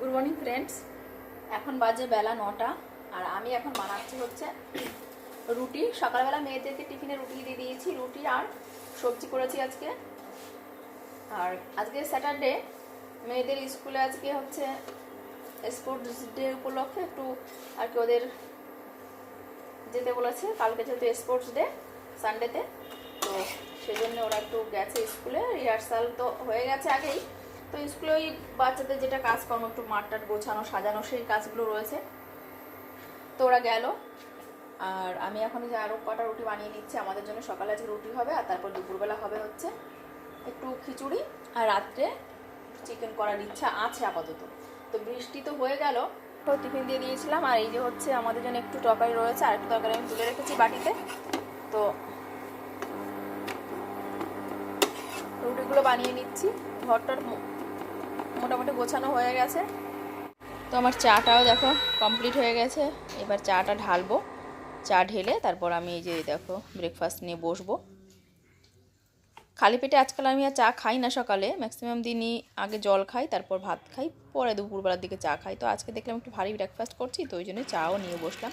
Good morning friends. এখন বাজে বেলা 9টা আর আমি এখন বানাচ্ছি হচ্ছে রুটি। সকালবেলা মেয়েদেরকে টিফিনে রুটি দিয়ে দিয়েছি, রুটি আর সবজি করেছি আজকে। আর আজকে স্যাটারডে, মেয়েদের স্কুলে আজকে হচ্ছে স্পোর্টস ডে উপলক্ষে একটু আর কি ওদের যেতে বলেছে। কালকে যেহেতু স্পোর্টস ডে সানডেতে, তো সেই জন্য ওরা একটু গেছে স্কুলে। রিহার্সাল তো হয়ে গেছে আগেই, তো স্কুলে ওই বাচ্চাদের যেটা কাজকর্ম একটু মাঠটাট গোছানো সাজানো সেই কাজগুলো রয়েছে, তো ওরা গেল। আর আমি এখন যে আরও কটা রুটি বানিয়ে নিচ্ছি আমাদের জন্য। সকালে আজকে রুটি হবে আর তারপর দুপুরবেলা হবে হচ্ছে একটু খিচুড়ি, আর রাত্রে চিকেন করার ইচ্ছা আছে আপাতত। তো বৃষ্টি তো হয়ে গেল, তো টিফিন দিয়ে দিয়েছিলাম। আর এই যে হচ্ছে আমাদের জন্য একটু তরকারি রয়েছে, আর একটু তরকারি আমি তুলে রেখেছি বাটিতে। তো রুটিগুলো বানিয়ে নিচ্ছি। ঘরটার মোটামুটি গোছানো হয়ে গেছে। তো আমার চাটাও দেখো কমপ্লিট হয়ে গেছে। এবার চাটা ঢালবো, চা ঢেলে তারপর আমি এই যে দেখো ব্রেকফাস্ট নিয়ে বসবো। খালি পেটে আজকাল আমি আর চা খাই না, সকালে ম্যাক্সিমাম দিনই আগে জল খাই, তারপর ভাত খাই, পরে দুপুরবেলার দিকে চা খাই। তো আজকে দেখলাম একটু ভারী ব্রেকফাস্ট করছি, তো ওই জন্য চাও নিয়ে বসলাম।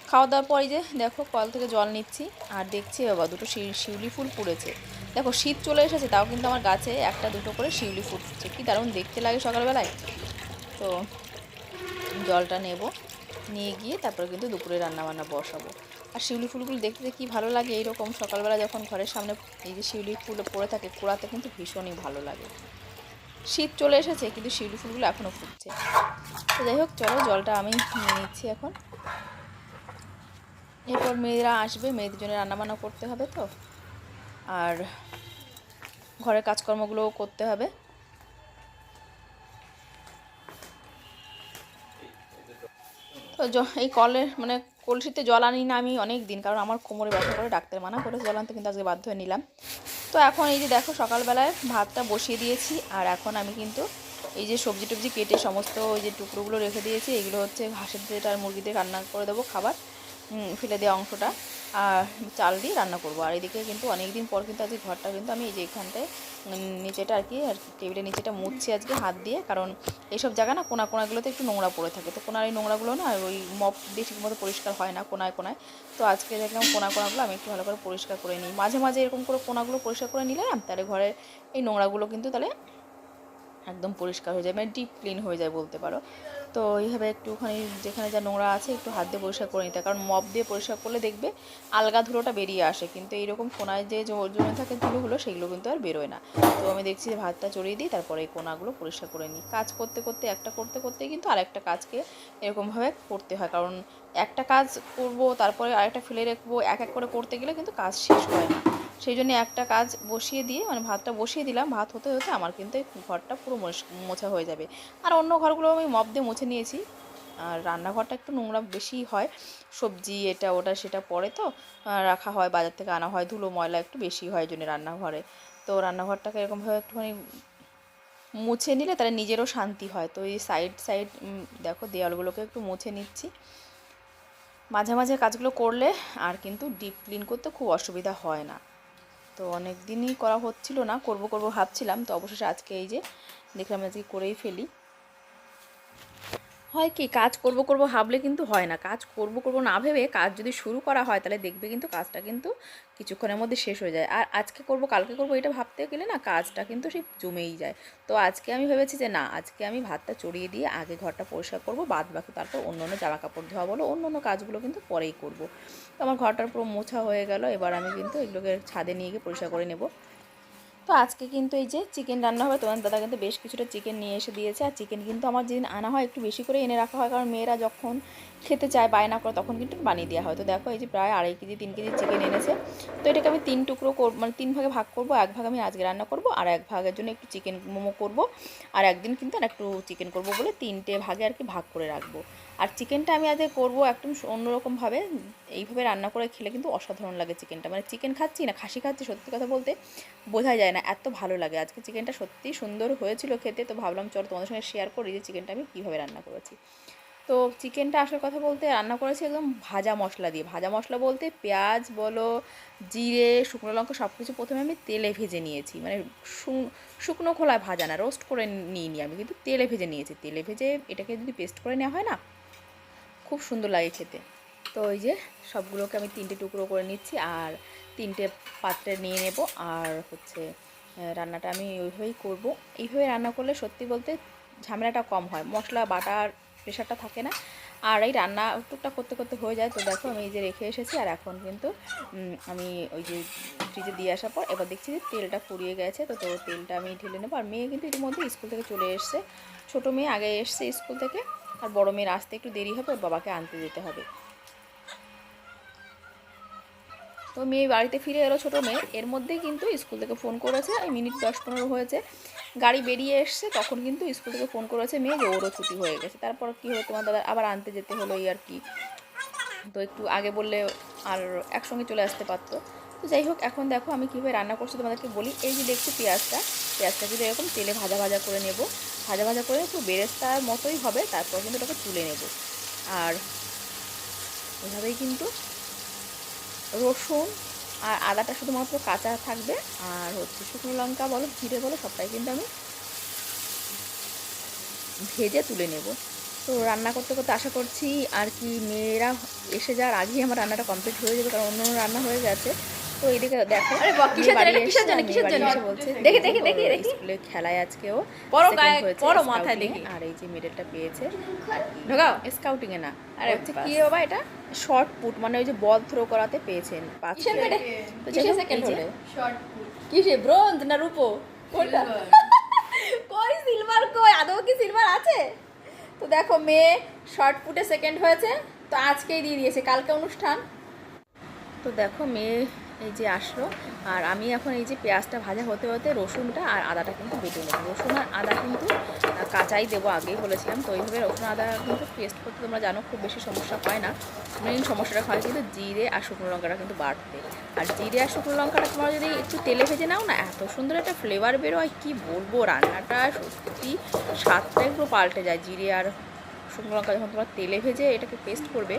খাওয়া দাওয়ার পরে যে দেখো কল থেকে জল নিচ্ছি আর দেখছি বাবা দুটো শিউলি ফুল ফুটেছে। দেখো শীত চলে এসেছে, তাও কিন্তু আমার গাছে একটা দুটো করে শিউলি ফুল ফুটছে, কি দারুণ দেখতে লাগে সকালবেলায়। তো জলটা নেব, নিয়ে গিয়ে তারপরে কিন্তু দুপুরে রান্নাবান্না বসাবো। আর শিউলি ফুলগুলো দেখতে কি ভালো লাগে, এইরকম সকালবেলা যখন ঘরের সামনে এই যে শিউলি ফুল পড়ে থাকে কুড়াতে কিন্তু ভীষণই ভালো লাগে। শীত চলে এসেছে কিন্তু শিউলি ফুলগুলো এখনও ফুটছে। তো যাই হোক, চলো জলটা আমি নিয়ে নিচ্ছি এখন। এরপর মেয়েরা আসবে, মেয়েদের জন্য রান্নাবান্না করতে হবে, তো আর ঘরের কাজকর্মগুলোও করতে হবে। তো এই কলের মানে কলসিতে জল আনি না আমি অনেক দিন, কারণ আমার কোমরে ব্যথা করে, ডাক্তার মানা করে জল আনতে, কিন্তু আজকে বাধ্য হয়ে নিলাম। তো এখন এই যে দেখো সকালবেলায় ভাতটা বসিয়ে দিয়েছি, আর এখন আমি কিন্তু এই যে সবজি টবজি কেটে সমস্ত ওই যে টুকরোগুলো রেখে দিয়েছি, এগুলো হচ্ছে হাঁসের যেটা আর মুরগিদের রান্না করে দেবো খাবার, ফেলে দেওয়া অংশটা, আর চাল দিয়ে রান্না করবো। আর এদিকে কিন্তু অনেক দিন পর কিন্তু আজকে ঘরটা কিন্তু আমি এই যে এখানটায় নিচেটা আর কি টেবিলের নিচেটা মুছছি আজকে হাত দিয়ে, কারণ এইসব জায়গা না কোনাগুলোতে একটু নোংরা পড়ে থাকে, তো কোনার এই নোংরাগুলো না ওই মপ দিয়ে ঠিকমতো পরিষ্কার হয় না কোনায়। তো আজকে দেখলাম কোনাগুলো আমি একটু ভালো করে পরিষ্কার করে নিই। মাঝে মাঝে এরকম করে কোনাগুলো পরিষ্কার করে নিলে না, তাহলে ঘরের এই নোংরাগুলো কিন্তু তাহলে একদম পরিষ্কার হয়ে যায়, মানে ডিপ ক্লিন হয়ে যায় বলতে পারো। তো এইভাবে একটুখানি যেখানে যা নোংরা আছে একটু হাত দিয়ে পরিষ্কার করে নিতে, কারণ মপ দিয়ে পরিষ্কার করলে দেখবে আলগা ধুলোটা বেরিয়ে আসে, কিন্তু এইরকম কোনায় যে জমে থাকে ধুলোগুলো সেগুলো কিন্তু আর বেরোয় না। তো আমি দেখছি যে ভাতটা চড়িয়ে দিই, তারপরে এই কোনাগুলো পরিষ্কার করে নিই। কাজ করতে করতে একটা করতে করতে কিন্তু আরেকটা কাজকে এরকমভাবে করতে হয়, কারণ একটা কাজ করব তারপরে আরেকটা ফেলে রাখবো, এক এক করে করতে গেলে কিন্তু কাজ শেষ হয় না। সেই জন্য একটা কাজ বসিয়ে দিয়ে, মানে ভাতটা বসিয়ে দিলাম, ভাত হতে হতে আমার কিন্তু এই ঘরটা পুরো মোছা হয়ে যাবে। আর অন্য ঘরগুলো আমি মপ দিয়ে মুছে নিয়েছি। আর রান্নাঘরটা একটু নোংরা বেশি হয়, সবজি এটা ওটা সেটা পরে তো রাখা হয়, বাজার থেকে আনা হয়, ধুলো ময়লা একটু বেশি হয় এই জন্য রান্নাঘরে। তো রান্নাঘরটাকে এরকমভাবে একটুখানি মুছে নিলে তাহলে নিজেরও শান্তি হয়। তো এই সাইড সাইড দেখো দেওয়ালগুলোকে একটু মুছে নিচ্ছি। মাঝে মাঝে কাজগুলো করলে আর কিন্তু ডিপ ক্লিন করতে খুব অসুবিধা হয় না। তো অনেক দিনই করা হচ্ছিল না, করব ভাবছিলাম, তো অবশেষে আজকে এই যে দেখলাম আজকে করেই ফেলি। হয় কি, কাজ করব ভাবলে কিন্তু হয় না, কাজ করব না ভেবে কাজ যদি শুরু করা হয় তাহলে দেখবে কিন্তু কাজটা কিন্তু কিছুক্ষণের মধ্যে শেষ হয়ে যায়। আর আজকে করব কালকে করব এটা ভাবতে গেলে না কাজটা কিন্তু সেই জমেই যায়। তো আজকে আমি ভেবেছি যে না, আজকে আমি ভাতটা চড়িয়ে দিয়ে আগে ঘরটা পরিষ্কার করব, বাদ বাকি তারপর অন্য অন্য জামা কাপড় ধোয়া বলো অন্য অন্য কাজগুলো কিন্তু পরেই করব। তো আমার ঘরটার পুরো মোছা হয়ে গেল, এবার আমি কিন্তু এগুলোকে ছাদে নিয়ে গিয়ে পরিষ্কার করে নেব। তো আজকে কিন্তু এই যে চিকেন রান্না হবে, তোমার দাদা কিন্তু বেশ কিছুটা চিকেন নিয়ে এসে দিয়েছে। আর চিকেন কিন্তু আমার যেদিন আনা হয় একটু বেশি করে এনে রাখা হয়, কারণ মেয়েরা যখন খেতে চায় বায়না করে তখন কিন্তু বানিয়ে দেওয়া হয়। তো দেখো এই যে প্রায় 2.5 কেজি 3 কেজি চিকেন এনেছে। তো এটাকে আমি 3 টুকরো মানে 3 ভাগে ভাগ করব। এক ভাগ আমি আজকে রান্না করব, আর এক ভাগের জন্য একটু চিকেন মোমো করব, আর একদিন কিন্তু আর একটু চিকেন করব বলে 3টে ভাগে আর কি ভাগ করে রাখবো। আর চিকেনটা আমি আজকে করবো একদম অন্যরকমভাবে, এইভাবে রান্না করে খেলে কিন্তু অসাধারণ লাগে চিকেনটা, মানে চিকেন খাচ্ছি না খাসি খাচ্ছি, সত্যি কথা বলতে বোঝা যায় না, এত ভালো লাগে। আজকে চিকেনটা সত্যিই সুন্দর হয়েছিল খেতে, তো ভাবলাম চলো তোমাদের সঙ্গে শেয়ার করি যে চিকেনটা আমি কীভাবে রান্না করেছি। তো তো চিকেনটা আসার কথা বলতে রান্না করেছি একদম ভাজা মশলা দিয়ে। ভাজা মশলা বলতে পেঁয়াজ বলো, জিরে, শুকনো লঙ্কা সব কিছু প্রথমে আমি তেলে ভেজে নিয়েছি, মানে শুকনো খোলায় ভাজা না, রোস্ট করে নিইনি আমি, কিন্তু তেলে ভেজে নিয়েছি। তেলে ভেজে এটাকে যদি পেস্ট করে নেওয়া হয় না, খুব সুন্দর লাগে খেতে। তো ওই যে সবগুলোকে আমি 3টে টুকরো করে নিচ্ছি আর 3টে পাত্রে নিয়ে নেব। আর হচ্ছে রান্নাটা আমি ওইভাবেই করব। এইভাবে রান্না করলে সত্যি বলতে ঝামেলাটা কম হয়, মশলা বাটার প্রেশারটা থাকে না, আর এই রান্না টুকটাক করতে করতে হয়ে যায়। তো দেখো আমি এই যে রেখে এসেছি, আর এখন কিন্তু আমি ওই যে ফ্রিজে দিয়ে আসার পর এবার দেখছি যে তেলটা ফুরিয়ে গেছে। তো তেলটা আমি ঢেলে নেবো। আর মেয়ে কিন্তু ইতিমধ্যে স্কুল থেকে চলে এসছে। ছোটো মেয়ে আগে এসছে স্কুল থেকে, আর বড় মেয়ের আসতে একটু দেরি হবে, ওর বাবাকে আনতে যেতে হবে। তো মেয়ে বাড়িতে ফিরে এলো, ছোটো মেয়ে। এর মধ্যেই কিন্তু স্কুল থেকে ফোন করেছে, এই মিনিট 10-15 হয়েছে, গাড়ি বেরিয়ে এসছে, তখন কিন্তু স্কুল থেকে ফোন করেছে মেয়ে যে ওরও ছুটি হয়ে গেছে। তারপর কী হলো, তোমার দাদা আবার আনতে যেতে হলো, এই আর কি। তো একটু আগে বললে আর একসঙ্গে চলে আসতে পারতো। তো যাই হোক, এখন দেখো আমি কীভাবে রান্না করছি তোমাদেরকে বলি। এই যে দেখছি পেঁয়াজটা কিন্তু এরকম তেলে ভাজা ভাজা করে নেব। ভাজা ভাজা করে একটু বেরেস্তার মতোই হবে, তারপর কিন্তু ওটাকে তুলে নেব। আর এভাবেই কিন্তু রসুন আর আদাটা শুধুমাত্র কাঁচা থাকবে, আর হচ্ছে শুকনো লঙ্কা বলো, জিরে বলো, সবটাই কিন্তু আমি ভেজে তুলে নেব। তো রান্না করতে করতে আশা করছি আর কি মেয়েরা এসে যাওয়ার আগেই আমার রান্নাটা কমপ্লিট হয়ে যাবে, কারণ অন্য রান্না হয়ে গেছে। তো এইদিকে দেখো বলছে স্কুলে খেলায় আজকেও মাথায় দেখি, আর এই যে মেডেলটা পেয়েছে স্কাউটিং এ না, আর হচ্ছে কি বাবা এটা শর্ট পুট, মানে ওই যে বল থ্রো করাতে পেয়েছেন। কিসে ব্রোঞ্জ না রূপো, কোনটা? কই সিলভার, কই আদৌ কি সিলভার আছে? তো দেখো মেয়ে শর্ট পুটে সেকেন্ড হয়েছে, তো আজকেই দিয়ে দিয়েছে, কালকে অনুষ্ঠান। তো দেখো মেয়ে এই যে আসলো, আর আমি এখন এই যে পেঁয়াজটা ভাজা হতে হতে রসুনটা আর আদাটা কিন্তু বেটে নেব। রসুন আর আদা কিন্তু কাঁচাই দেবো, আগেই বলেছিলাম। তো এইভাবে রসুন আদা কিন্তু পেস্ট করতে তোমরা জানো খুব বেশি সমস্যা হয় না। মেন সমস্যাটা হয় কিন্তু জিরে আর শুকনো লঙ্কাটা কিন্তু বাড়তে। আর জিরে আর শুকনো লঙ্কাটা তোমরা যদি একটু তেলে ভেজে নাও না, এত সুন্দর একটা ফ্লেভার বেরোয়, কি বলবো, রান্নাটা সত্যি স্বাদটা একটু পাল্টে যায়। জিরে আর শুকনো লঙ্কা যখন তোমরা তেলে ভেজে এটাকে পেস্ট করবে,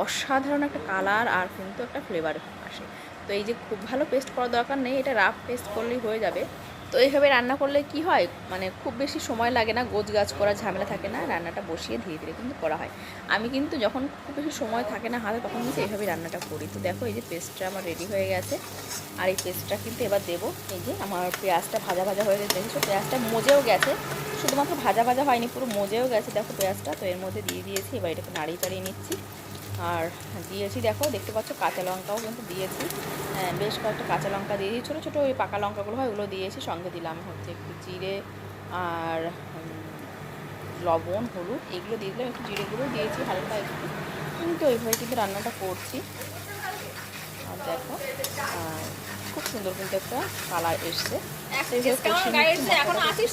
অসাধারণ একটা কালার আর কিন্তু একটা ফ্লেভার আসে। তো এই যে খুব ভালো পেস্ট করার দরকার নেই, এটা রাফ পেস্ট করলেই হয়ে যাবে। তো এইভাবে রান্না করলে কি হয়, মানে খুব বেশি সময় লাগে না, গোছগাছ করার ঝামেলা থাকে না, রান্নাটা বসিয়ে ধীরে ধীরে কিন্তু করা হয়। আমি কিন্তু যখন খুব বেশি সময় থাকে না হাতে, তখন কিন্তু এইভাবে রান্নাটা করি। তো দেখো এই যে পেস্টটা আমার রেডি হয়ে গেছে, আর এই পেস্টটা কিন্তু এবার দেবো। এই যে আমার পেঁয়াজটা ভাজা ভাজা হয়ে গেছে, দেখেছো পেঁয়াজটা মজেও গেছে, শুধুমাত্র ভাজা ভাজা হয়নি, পুরো মজেও গেছে। দেখো পেঁয়াজটা তো এর মধ্যে দিয়ে দিয়েছি, এবার এটাকে নাড়িয়ে চাড়িয়ে নিচ্ছি। আর দিয়েছি দেখো, দেখতে পাচ্ছ কাঁচা লঙ্কাও কিন্তু দিয়েছি, বেশ কয়েকটা কাঁচা লঙ্কা দিয়ে দিয়েছি, ছোটো ছোটো ওই পাকা লঙ্কাগুলো হয় ওগুলো দিয়েছি। সঙ্গে দিলাম হচ্ছে একটু জিরে আর লবণ, হলুদ, এগুলো দিয়ে দিলাম, একটু জিরে গুঁড়ো দিয়েছি হালকা একটু। কিন্তু ওইভাবে কিন্তু রান্নাটা করছি। আর দেখো খুব সুন্দর কিন্তু একটা কালার এসছে।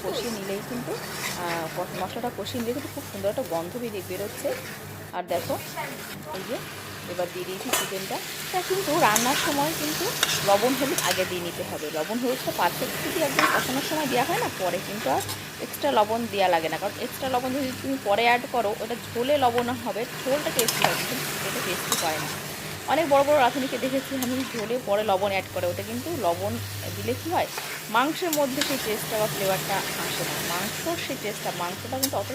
কষিয়ে নিলেই কিন্তু মশলাটা কষিয়ে নিলে কিন্তু খুব সুন্দর একটা গন্ধ বেরোচ্ছে। আর দেখো এই যে এবার দিয়ে দিয়েছি চিকেনটা। তা কিন্তু রান্নার সময় কিন্তু লবণ হলুদ আগে দিয়ে নিতে হবে। লবণ হলুদটা পারফেক্ট যদি একদম কষানোর সময় দেওয়া হয় না, পরে কিন্তু আর এক্সট্রা লবণ দেওয়া লাগে না, কারণ এক্সট্রা লবণ যদি তুমি পরে অ্যাড করো, ওটা ঝোলে লবণ হবে, ঝোলটা টেস্টি হয়, কিন্তু এটা টেস্টি হয় না। অনেক বড় বড় রাঁধুনিকে দেখেছি আমি ঝোলে পরে লবণ অ্যাড করে, ওটা কিন্তু লবণ দিলে কী হয়, মাংসের মধ্যে সেই টেস্টটা বা ফ্লেভারটা আসে না, মাংসর সেই টেস্টটা, মাংসটা কিন্তু অত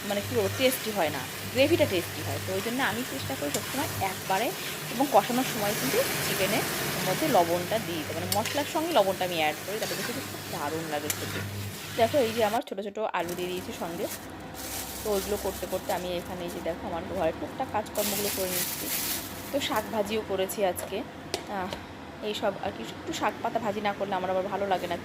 মানে কী বলবো টেস্টি হয় না, গ্রেভিটা টেস্টি হয়। তো ওই জন্য আমি চেষ্টা করি সবসময় একবারে, এবং কষানোর সময় কিন্তু চিকেনের মধ্যে লবণটা দিয়ে দিতে, মানে মশলার সঙ্গে লবণটা আমি অ্যাড করি, তাতে কিন্তু খুব দারুণ লাগে খেতে। দেখো এই যে আমার ছোটো ছোটো আলু দিয়ে দিয়েছি সঙ্গে। তো ওইগুলো করতে করতে আমি এখানে এই যে দেখো আমার ঘরে টুকটাক কাজকর্মগুলো করে নিচ্ছি। তো শাক ভাজিও করেছি আজকে, এইসব আর কি। একটু শাক পাতা ভাজি না করলে আমার আবার ভালো লাগে না,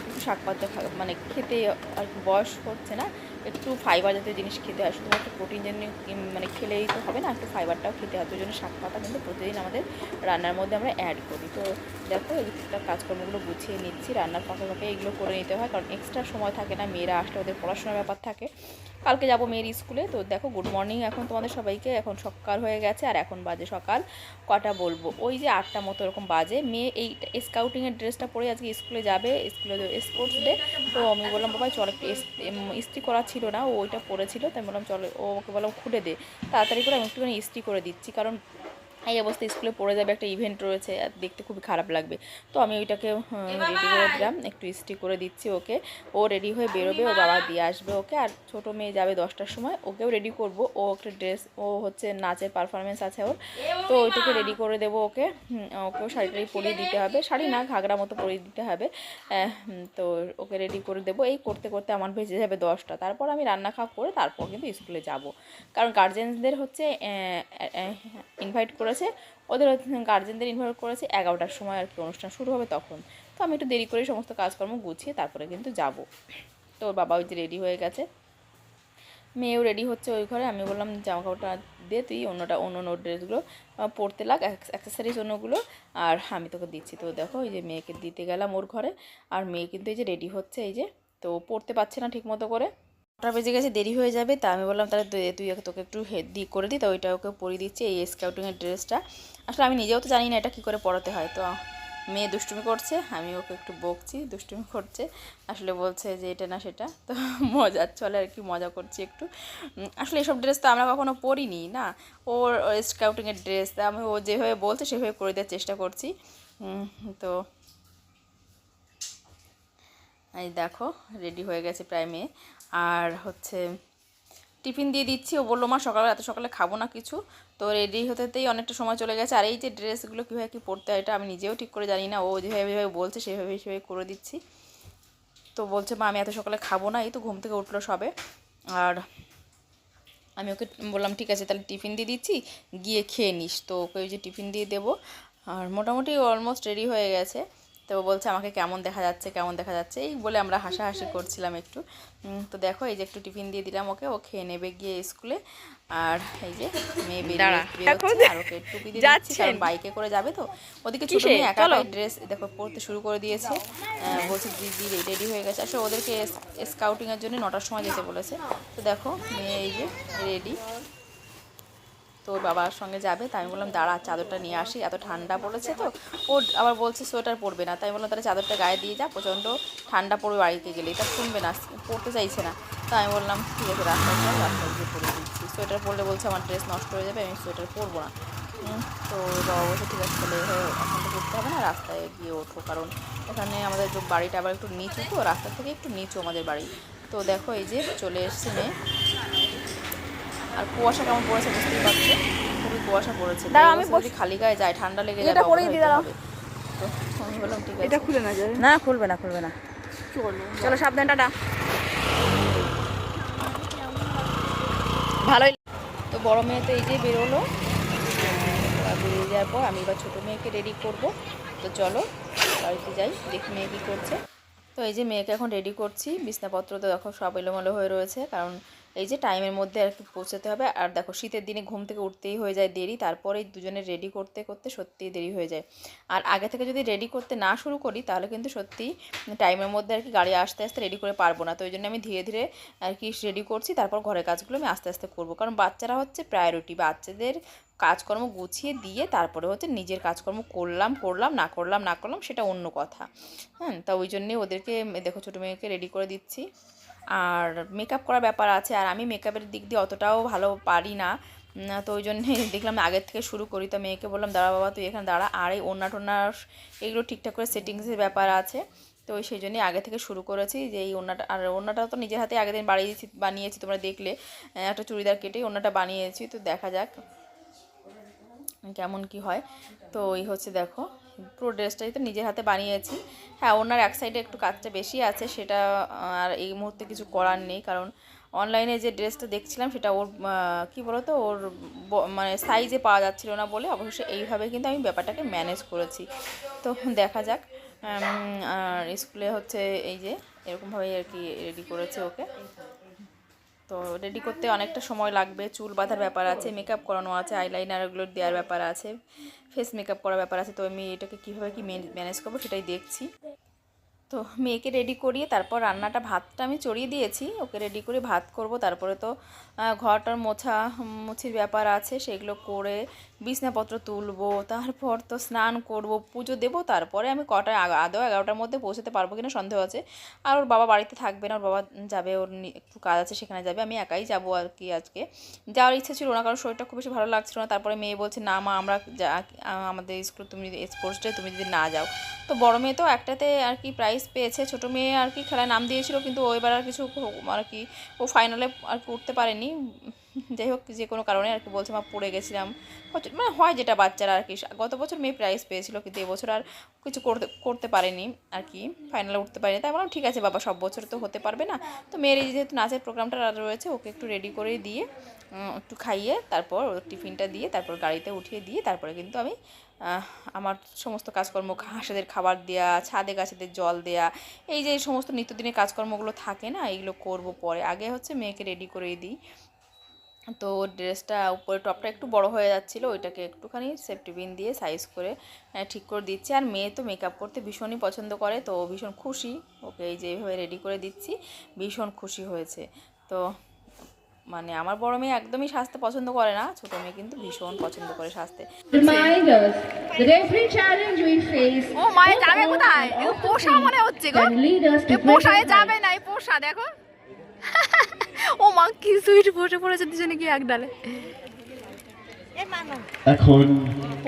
একটু শাক পাতা মানে খেতে আর কি, বয়স হচ্ছে না, একটু ফাইবার জাতীয় জিনিস খেতে হয়। শুধুমাত্র প্রোটিন জাতীয় মানে খেলেই তো হবে না, একটু ফাইবারটাও খেতে হয়। ওই জন্য শাক পাতা কিন্তু প্রতিদিন আমাদের রান্নার মধ্যে আমরা অ্যাড করি। তো দেখো টুকটাক কাজকর্মগুলো গুছিয়ে নিচ্ছি। রান্নার ফাঁকে ফাঁকে এগুলো করে নিতে হয়, কারণ এক্সট্রা সময় থাকে না, মেয়েরা আসলে ওদের পড়াশোনার ব্যাপার থাকে। কালকে যাব মেয়ের স্কুলে। তো দেখো, গুড মর্নিং এখন তোমাদের সবাইকে। এখন সকাল হয়ে গেছে, আর এখন বাজে সকাল কটা বলবো, ওই যে 8টা মতো এরকম বাজে। মেয়ে এই স্কাউটিংয়ের ড্রেসটা পরে আজকে স্কুলে যাবে, স্কুলে স্পোর্টস ডে। তো আমি বললাম বাবা চল, একটু ইস্ত্রি করা ছিল না, ও ওইটা পরেছিল, তাই বললাম চলো, ওকে বললাম খুলে দে তাড়াতাড়ি করে, আমি একটুখানি ইস্ত্রি করে দিচ্ছি, কারণ এই অবস্থায় স্কুলে পড়ে যাবে, একটা ইভেন্ট রয়েছে, আর দেখতে খুবই খারাপ লাগবে। তো আমি ওইটাকে রেডি করে দিলাম, একটু ইস্ত্রি করে দিচ্ছি ওকে। ও রেডি হয়ে বেরোবে, ও বাবা দিয়ে আসবে ওকে। আর ছোটো মেয়ে যাবে 10টার সময়, ওকেও রেডি করব। ও একটা ড্রেস, ও হচ্ছে নাচের পারফরমেন্স আছে ওর, তো ওইটাকে রেডি করে দেবো ওকে। ওকেও শাড়িটাই পরিয়ে দিতে হবে, শাড়ি না ঘাগরা মতো পরিয়ে দিতে হবে। তো ওকে রেডি করে দেবো। এই করতে করতে আমার বেজে যাবে 10টা। তারপর আমি রান্না খাওয়া করে তারপর কিন্তু স্কুলে যাব, কারণ গার্জেনদের হচ্ছে ইনভাইট করেছে, ওদের গার্জেনদের ইনভাইট করেছে 11টার সময় আর কি অনুষ্ঠান শুরু হবে তখন। তো আমি একটু দেরি করে সমস্ত কাজকর্ম গুছিয়ে তারপরে কিন্তু যাব। তো ওর বাবা ওই যে রেডি হয়ে গেছে, মেয়েও রেডি হচ্ছে ওই ঘরে। আমি বললাম জামা কাপড়টা দে, তুই অন্য ড্রেসগুলো পরতে লাগ, অ্যাক্সেসরিজ অন্যগুলো, আর আমি তোকে দিচ্ছি। তো দেখো এই যে মেয়েকে দিতে গেলাম ওর ঘরে, আর মেয়ে কিন্তু এই যে রেডি হচ্ছে, এই যে তো পড়তে পারছে না ঠিক মতো করে, 9টা বেজে গেছে, দেরি হয়ে যাবে। তা আমি বললাম তাহলে তুই তোকে একটু করে দিই, তো ওইটা ওকে পরিয়ে দিচ্ছি, এই স্কাউটিংয়ের ড্রেসটা। আসলে আমি নিজেও তো জানি না এটা কী করে পরাতে হয়। তো মেয়ে দুষ্টুমি করছে, আমি ওকে একটু বকছি, দুষ্টুমি করছে, আসলে বলছে যে এটা না সেটা। তো মজার চলে আর কি, মজা করছি একটু। আসলে এসব ড্রেস তো আমরা কখনো পরিনি না, ওর স্কাউটিংয়ের ড্রেস, আমি ও যেভাবে বলছে সেভাবে করে দেওয়ার চেষ্টা করছি। তো এই দেখো রেডি হয়ে গেছে প্রায় মেয়ে। আর হচ্ছে টিফিন দিয়ে দিচ্ছি। ও বললো মা সকালে, এত সকালে খাবো না কিছু। তো রেডি হতেই অনেকটা সময় চলে গেছে। আর এই যে ড্রেসগুলো কীভাবে কী পরতে হয় এটা আমি নিজেও ঠিক করে জানি না, ও যেভাবে বলছে সেভাবে করে দিচ্ছি। তো বলছে মা আমি এত সকালে খাবো না, এই তো ঘুম থেকে উঠলো সবে। আর আমি ওকে বললাম ঠিক আছে তাহলে টিফিন দিয়ে দিচ্ছি, গিয়ে খেয়ে নিস। তো ওকে ওই যে টিফিন দিয়ে দেবো। আর মোটামুটি অলমোস্ট রেডি হয়ে গেছে। তো বলছে আমাকে কেমন দেখা যাচ্ছে এই বলে আমরা হাসাহাসি করছিলাম একটু। তো দেখো এই যে একটু টিফিন দিয়ে দিলাম ওকে, ও খেয়ে নেবে গিয়ে স্কুলে। আর এই যে মেয়ে বেরোচ্ছে, আর ওকে টুপি দিয়ে দিচ্ছি, কারণ বাইকে করে যাবে। তো ওদিকে ছোটো মেয়ে একা ড্রেস দেখো পরতে শুরু করে দিয়েছে, বলছে দিদি রেডি হয়ে গেছে। আসলে ওদেরকে স্কাউটিংয়ের জন্য 9টার সময় যেতে বলেছে। তো দেখো মেয়ে এই যে রেডি, তো ওর বাবার সঙ্গে যাবে। তাই আমি বললাম দাঁড়া চাদরটা নিয়ে আসি, এত ঠান্ডা পড়েছে। তো ও আবার বলছে সোয়েটার পরবে না, তাই বললাম তাহলে চাদরটা গায়ে দিয়ে যা, প্রচণ্ড ঠান্ডা পড়বে বাড়িতে গেলে, তা শুনবে না, পড়তে চাইছে না। তো আমি বললাম ঠিক আছে রাস্তায় চল, রাস্তায় গিয়ে পরে দিচ্ছি। সোয়েটার পরলে বলছে আমার ড্রেস নষ্ট হয়ে যাবে, আমি সোয়েটার পরবো না। তো বাবা বলছে ঠিক আছে তাহলে এখন তো করতে হবে না, রাস্তায় গিয়ে ওঠো, কারণ এখানে আমাদের বাড়িটা আবার একটু নিচু, তো রাস্তা থেকে একটু নিচু আমাদের বাড়ি। তো দেখো এই যে চলে এসছে মেয়ে। আর কুয়াশা কেমন পড়েছে বুঝতেই পারছো, খুবই কুয়াশা পড়েছে। আমি যদি খালি গায়ে যাই ঠান্ডা লেগে যাবে, হবে। তো আমি বললাম ঠিক আছে, এটা খুলে না যায় না, খুলবে না চলো সাবধান, টাটা। ভালোই। তো বড় মেয়ে তো এই যে বেরোলো, বেরিয়ে যাওয়ার পর আমি এবার ছোটো মেয়েকে রেডি করব। তো চলো বাড়িতে যাই, দেখি মেয়ে কী করছে। তো এই যে মেয়েকে এখন রেডি করছি, বিছনাপত্র তো দেখো সব এলোমেলো হয়ে রয়েছে, কারণ এই যে টাইমের মধ্যে আর কি পৌঁছাতে হবে। আর দেখো শীতের দিনে ঘুম থেকে উঠতেই হয়ে যায় দেরি, তারপরে দুজনে রেডি করতে করতে সত্যিই দেরি হয়ে যায়। আর আগে থেকে যদি রেডি করতে না শুরু করি তাহলে কিন্তু সত্যিই টাইমের মধ্যে আর কি গাড়ি আস্তে আস্তে রেডি করে পারবো না। তো ওই জন্য আমি ধীরে ধীরে আর কি রেডি করছি, তারপর ঘরের কাজগুলো আমি আস্তে আস্তে করবো, কারণ বাচ্চারা হচ্ছে প্রায়োরিটি। বাচ্চাদের কাজকর্ম গুছিয়ে দিয়ে তারপরে হচ্ছে নিজের কাজকর্ম করলাম না করলাম সেটা অন্য কথা। তা ওই জন্যে ওদেরকে দেখো ছোটো মেয়েকে রেডি করে দিচ্ছি। আর মেকআপ করার ব্যাপার আছে, আর আমি মেকআপের দিক দিয়ে অতটাও ভালো পারি না। তো ওই জন্যে দেখলাম আগের থেকে শুরু করি। তো মেয়েকে বললাম দাঁড়া বাবা তুই এখানে দাঁড়া, আর এই ওড়না টোনা এগুলো ঠিকঠাক করে সেটিংসের ব্যাপার আছে। তো সেই জন্যই আগে থেকে শুরু করেছি যে এই ওড়নাটা, আর ওড়নাটা তো নিজের হাতে আগের দিন বানিয়েছি, তোমরা দেখলে একটা চুড়িদার কেটে ওড়নাটা বানিয়েছি। তো দেখা যাক কেমন কি হয়। তো ওই হচ্ছে দেখো পুরো ড্রেসটাই তো নিজের হাতে বানিয়েছি। হ্যাঁ ওনার এক সাইডে একটু কাজটা বেশি আছে, সেটা আর এই মুহূর্তে কিছু করার নেই, কারণ অনলাইনে যে ড্রেসটা দেখছিলাম সেটা ওর কী বলতো ওর মানে সাইজে পাওয়া যাচ্ছিলো না বলে অবশ্যই এইভাবে কিন্তু আমি ব্যাপারটাকে ম্যানেজ করেছি। তো দেখা যাক। আর স্কুলে হচ্ছে এই যে এরকমভাবেই আর কি রেডি করেছে ওকে। তো রেডি করতে অনেকটা সময় লাগবে, চুল বাঁধার ব্যাপার আছে, মেকআপ করানো আছে, আইলাইনারগুলো দেওয়ার ব্যাপার আছে, ফেস মেকআপ করার ব্যাপার আছে। তো আমি এটাকে কীভাবে কি ম্যানেজ করবো সেটাই দেখছি। তো মেয়েকে রেডি করিয়ে তারপর ভাতটা আমি চড়িয়ে দিয়েছি, ওকে রেডি করে ভাত করব। তারপরে তো ঘরটার মুছির ব্যাপার আছে, সেগুলো করে বিছনাপত্র তুলবো, তারপর তো স্নান করব, পুজো দেবো। তারপরে আমি কটায় আদৌ 11টার মধ্যে পৌঁছাতে পারবো কিনা সন্দেহ আছে। আর ওর বাবা বাড়িতে থাকবে না, ওর বাবা যাবে, ওর একটু কাজ আছে সেখানে যাবে, আমি একাই যাবো আর কি। আজকে যাওয়ার ইচ্ছে ছিল না, কারণ শরীরটা খুব বেশি ভালো লাগছিল না। তারপরে মেয়ে বলছে, না মা আমরা আমাদের স্কুল তুমি স্পোর্টস ডে তুমি যদি না যাও। তো বড় মেয়ে তো একটাতে আর কি প্রাইজ পেয়েছে, ছোটো মেয়ে আর কি খেলায় নাম দিয়েছিল, কিন্তু ও এবার আর কিছু আর কি ও ফাইনালে আর কি উঠতে পারেনি। যাই হোক, যে কোনো কারণে আর কি বলছে মা পড়ে গেছিলাম, মানে হয় যেটা বাচ্চারা আর কি। গত বছর মেয়ে প্রাইজ পেয়েছিল, কিন্তু এবছর আর কিছু করতে পারেনি আর কি, ফাইনালে উঠতে পারেনি। তাই বললাম ঠিক আছে বাবা, সব বছর তো হতে পারবে না। তো মেয়ের এই যেহেতু নাচের প্রোগ্রামটা রয়েছে, ওকে একটু রেডি করে দিয়ে একটু খাইয়ে তারপর টিফিনটা দিয়ে তারপর গাড়িতে উঠিয়ে দিয়ে তারপরে কিন্তু আমি আমার সমস্ত কাজকর্ম, হাঁসেদের খাবার দেওয়া, ছাদে গাছেদের জল দেওয়া, এই যে সমস্ত নিত্যদিনের কাজকর্মগুলো থাকে না, এইগুলো করব পরে। আগে হচ্ছে মেয়েকে রেডি করে দিই। তো ড্রেসটা উপরে টপটা একটু বড় হয়ে যাচ্ছিলো, ওইটাকে একটুখানি সেফটি পিন দিয়ে সাইজ করে ঠিক করে দিচ্ছি। আর মেয়ে তো মেকআপ করতে ভীষণই পছন্দ করে, তো ভীষণ খুশি, ওকে এই যে এইভাবে রেডি করে দিচ্ছি, ভীষণ খুশি হয়েছে। তো মানে আমার বড় মেয়ে একদমই সাজতে পছন্দ করে না, ছোট মেয়ে কিন্তু ভীষণ পছন্দ করে সাজতে। ও মায়ে যাবে কোথায়? পোষা মনে হচ্ছে গো, পোষায় যাবে না, পোষা দেখো। ও মা কি সুইট বসে পড়েছে দুজনে কি এক ডালে। এখন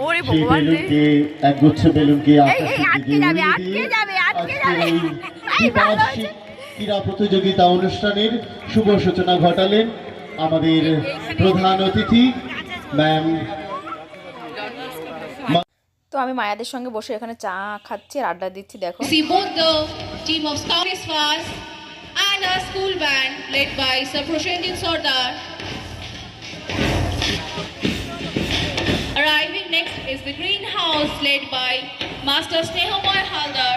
ওরে ভগবান রে, একগুচ্ছ বেলুনকে আটকে যাবে আটকে যাবে আটকে যাবে। এই ভালো হয়েছে। ক্রীড়া প্রতিযোগিতা অনুষ্ঠানের শুভ সূচনা ঘটালেন আমাদের প্রধান অতিথি ম্যাম। তো আমি মায়াদের সঙ্গে বসে এখানে চা খাচ্ছি আর আড্ডা দিচ্ছি। দেখো See both the team of Scouts Fast and our school band led by Sir Proshendin Sardar. Arriving next is the greenhouse led by Master Snehamoy Haldar.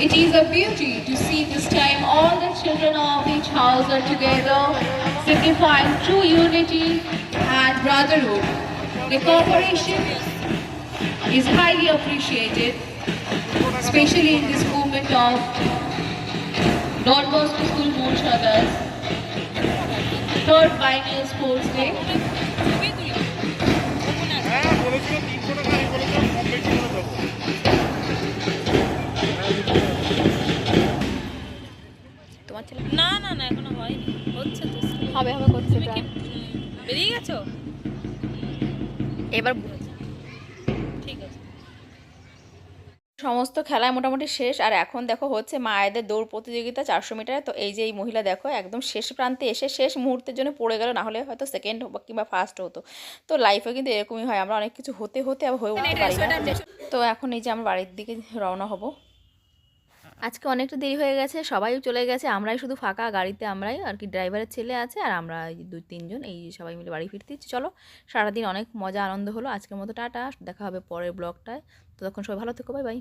It is a beauty to see this time all the children of each house are together, signifying true unity and brotherhood. The cooperation is highly appreciated, especially in this movement of Don Bosco School Moonshada's third biennial sports day. তোমার ছেলে না না না এখনো হয়নি, হচ্ছে তো, হবে হবে করছে। তুমি কি বেরিয়ে গেছো? এবার ঠিক আছে। সমস্ত খেলায় মোটামুটি শেষ। আর এখন দেখো হচ্ছে মায়েদের দৌড় প্রতিযোগিতা 400 মিটারে। তো এই যে এই মহিলা দেখো একদম শেষ প্রান্তে এসে শেষ মুহূর্তের জন্য পড়ে গেল, না হলে হয়তো সেকেন্ড কিংবা ফার্স্ট হতো। তো লাইফে কিন্তু এরকমই হয়, আমরা অনেক কিছু হতে হতে আবার হয়ে উঠতে পারি না। তো এখন এই যে আমরা বাড়ির দিকে রওনা হব। আজকে অনেকটা দেরি হয়ে গেছে, সবাই চলে গেছে, আমরাই শুধু ফাঁকা গাড়িতে, আমরাই আর কি, ড্রাইভারের ছেলে আছে আর আমরা 2-3 জন এই সবাই মিলে বাড়ি ফিরতে। চলো, সারাদিন অনেক মজা আনন্দ হলো, আজকের মতো টাটা, দেখা হবে পরের ব্লগটায়। তো তখন সবাই ভালো থেকো, বাই বাই।